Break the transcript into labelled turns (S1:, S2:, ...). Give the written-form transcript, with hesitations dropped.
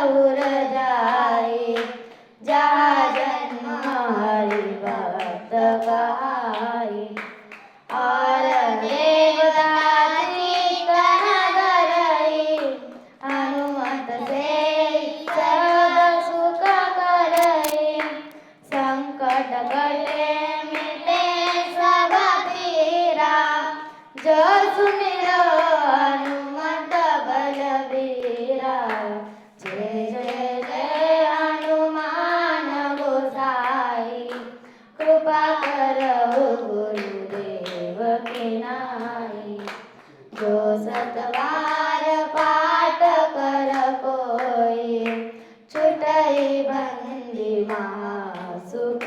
S1: उर जाए, जहाँ जन्म हरि भक्त कहाए। और देवता चित्तन धरई, हनुमत से सब सुख करई। संकट कटे मिटे सब पीरा, जो सुमिरो हनुमत बलबीरा। जय जय जय हनुमान गोसाई, कृपा करहु गुरुदेव की नाई। जो सतबार पाठ कर कोई, छुटई बंदी महासुख